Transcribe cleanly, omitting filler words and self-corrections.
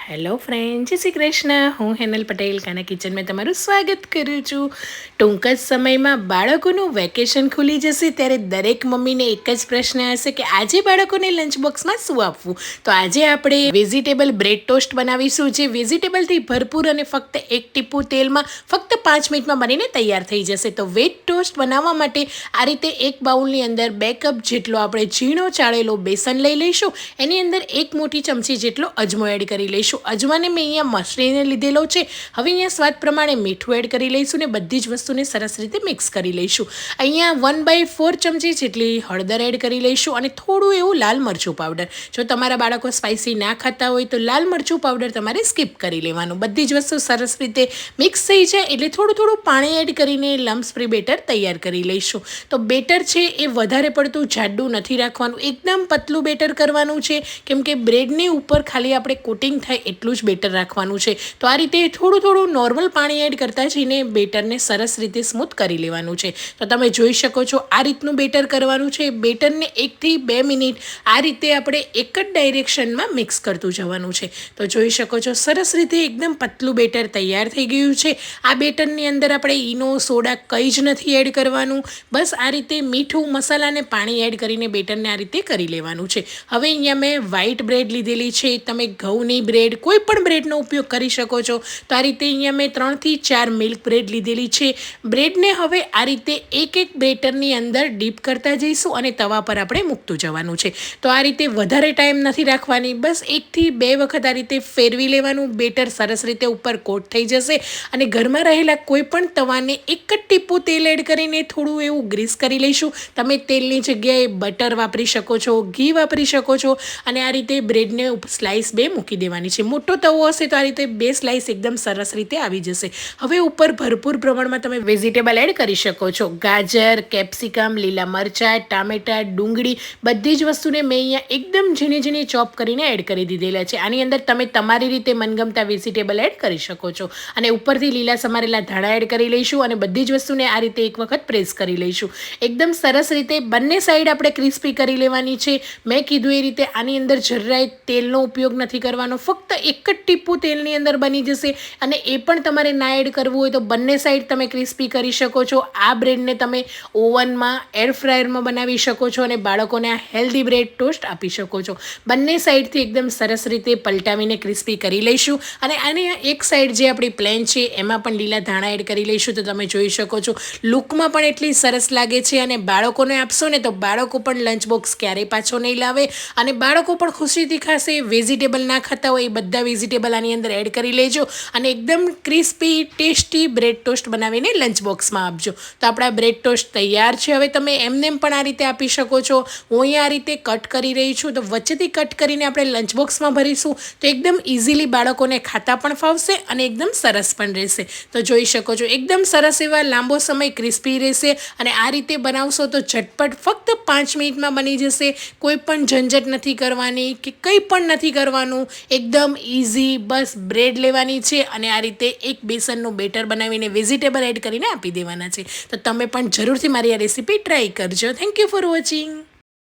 Hello friend, જય શ્રી કૃષ્ણ. હું હેનલ પટેલ કાના કિચનમાં તમારું સ્વાગત કરું છું. ટૂંક જ સમયમાં બાળકોનું વેકેશન ખુલી જશે ત્યારે દરેક મમ્મીને એક જ પ્રશ્ન હશે કે આજે બાળકોને લંચ બોક્સમાં શું આપવું. તો આજે આપણે વેજીટેબલ બ્રેડ ટોસ્ટ બનાવીશું, જે વેજીટેબલથી ભરપૂર અને ફક્ત એક ટીપું તેલમાં ફક્ત 5 મિનિટમાં બનીને તૈયાર થઈ જશે. તો વેજ ટોસ્ટ બનાવવા માટે આ રીતે એક બાઉલની અંદર 2 કપ જેટલો આપણે ઝીણો ચાળેલો બેસન લઈ લઈશું. એની અંદર 1 મોટી ચમચી જેટલો અજમો એડ કરી લઈશું. અજમાને મેં અહીંયા મસળીને લીધેલો છે. હવે અહીંયા સ્વાદ પ્રમાણે મીઠું એડ કરી લઈશું ને બધી જ વસ્તુને સરસ રીતે મિક્સ કરી લઈશું. અહીંયા 1/4 ચમચી જેટલી હળદર એડ કરી લઈશું અને થોડું એવું લાલ મરચું પાવડર. જો તમારા બાળકો સ્પાઇસી ના ખાતા હોય તો લાલ મરચું પાવડર તમારે સ્કીપ કરી લેવાનું. બધી જ વસ્તુ સરસ રીતે મિક્સ થઈ જાય એટલે થોડું પાણી એડ કરીને લમ્સ ફ્રી બેટર તૈયાર કરી લઈશું. તો બેટર છે એ વધારે પડતું જાડું નથી રાખવાનું, એકદમ પતલું બેટર કરવાનું છે, કેમ કે બ્રેડની ઉપર ખાલી આપણે કોટિંગ થાય એટલું જ બેટર રાખવાનું છે. તો આ રીતે થોડું નોર્મલ પાણી એડ કરતા જઈને બેટરને સરસ રીતે સ્મૂથ કરી લેવાનું છે. તો તમે જોઈ શકો છો આ રીતનું બેટર કરવાનું છે. બેટરને 1 થી 2 મિનિટ આ રીતે આપણે એક જ ડાયરેક્શનમાં મિક્સ કરતું જવાનું છે. તો જોઈ શકો છો સરસ રીતે એકદમ પતલું બેટર તૈયાર થઈ ગયું છે. આ બેટરની અંદર આપણે ઈનો, સોડા કંઈ જ નથી એડ કરવાનું. બસ આ રીતે મીઠું, મસાલા અને પાણી એડ કરીને બેટરને આ રીતે કરી લેવાનું છે. હવે અહીંયા મેં વ્હાઈટ બ્રેડ લીધેલી છે. તમે ઘઉંની બ્રેડ, કોઈ પણ બ્રેડનો ઉપયોગ કરી શકો છો. તો આ રીતે અહીંયા મેં 3 થી 4 મિલ્ક બ્રેડ લીધેલી છે. બ્રેડને હવે આ રીતે એક બેટરની અંદર ડીપ કરતા જઈશું અને તવા પર આપણે મૂકતું જવાનું છે. તો આ રીતે વધારે ટાઈમ નથી રાખવાની, બસ 1 થી 2 વખત આ રીતે ફેરવી લેવાનું. બેટર સરસ રીતે ઉપર કોટ થઈ જશે અને ઘરમાં રહેલા કોઈ પણ તવાને એક જ ટીપું તેલ એડ કરીને થોડું એવું ગ્રીસ કરી લઈશું. તમે તેલની જગ્યાએ બટર વાપરી શકો છો, ઘી વાપરી શકો છો અને આ રીતે બ્રેડને સ્લાઇસ 2 મૂકી દેવાની છે. મોટો તવો હશે તો આ રીતે 2 સ્લાઇસ એકદમ સરસ રીતે આવી જશે. હવે ઉપર ભરપૂર પ્રમાણમાં તમે વેજીટેબલ એડ કરી શકો છો. ગાજર, કેપ્સિકમ, લીલા મરચાં, ટામેટાં, ડુંગળી, બધી જ વસ્તુને મેં અહીંયા એકદમ ઝીણી ચોપ કરીને એડ કરી દીધેલા છે. આની અંદર તમે તમારી રીતે મનગમતા વેજીટેબલ એડ કરી શકો છો અને ઉપરથી લીલા સમારેલા ધાણા એડ કરી લઈશું અને બધી જ વસ્તુને આ રીતે એક વખત પ્રેસ કરી લઈશું. એકદમ સરસ રીતે બંને સાઈડ આપણે ક્રિસ્પી કરી લેવાની છે. મેં કીધું એ રીતે આની અંદર જરાય તેલનો ઉપયોગ નથી કરવાનો, ફક્ત એક જ ટીપું તેલની અંદર બની જશે અને એ પણ તમારે ના એડ કરવું હોય તો બંને સાઈડ તમે ક્રિસ્પી કરી શકો છો. આ બ્રેડને તમે ઓવનમાં, એર ફ્રાયરમાં બનાવી શકો છો અને બાળકોને આ હેલ્ધી બ્રેડ ટોસ્ટ આપી શકો છો. બંને સાઈડથી એકદમ સરસ રીતે પલટાવીને ક્રિસ્પી કરી લઈશું અને આને એક સાઈડ જે આપણી પ્લેન છે એમાં પણ લીલા ધાણા એડ કરી લઈશું. તો તમે જોઈ શકો છો લુકમાં પણ એટલી સરસ લાગે છે અને બાળકોને આપશો ને તો બાળકો પણ લંચ બોક્સ ક્યારેય પાછો નહીં લાવે અને બાળકો પણ ખુશીથી ખાશે. વેજીટેબલ ના ખાતા હોય એ બધા વેજીટેબલ આની અંદર એડ કરી લેજો અને એકદમ ક્રિસ્પી ટેસ્ટી બ્રેડ ટોસ્ટ બનાવીને લંચ બોક્સમાં આપજો. તો આપણા બ્રેડ ટોસ્ટ તૈયાર છે. હવે તમે એમને પણ આ રીતે આપી શકો છો. હું અહીંયા આ રીતે કટ કરી રહી છું. તો વચ્ચેથી કટ કરીને આપણે લંચ બોક્સમાં ભરીશું તો એકદમ ઇઝીલી બાળકોને ખાતા પણ ફાવશે અને એકદમ સરસ પણ રહેશે. તો જોઈ શકો છો એકદમ સરસ એવા લાંબો સમય ક્રિસ્પી રહેશે અને આ રીતે બનાવશો તો ઝટપટ ફક્ત 5 મિનિટમાં બની જશે. કોઈ પણ ઝંઝટ નથી કરવાની કે કંઈ પણ નથી કરવાનું, એકદમ ઇઝી. બસ બ્રેડ લેવાની છે અને આ રીતે એક બેસનનું બેટર બનાવીને વેજીટેબલ એડ કરીને આપી દેવાના છે. તો તમે પણ જરૂરથી મારી આ રેસીપી ટ્રાય કરજો. Thank you for watching.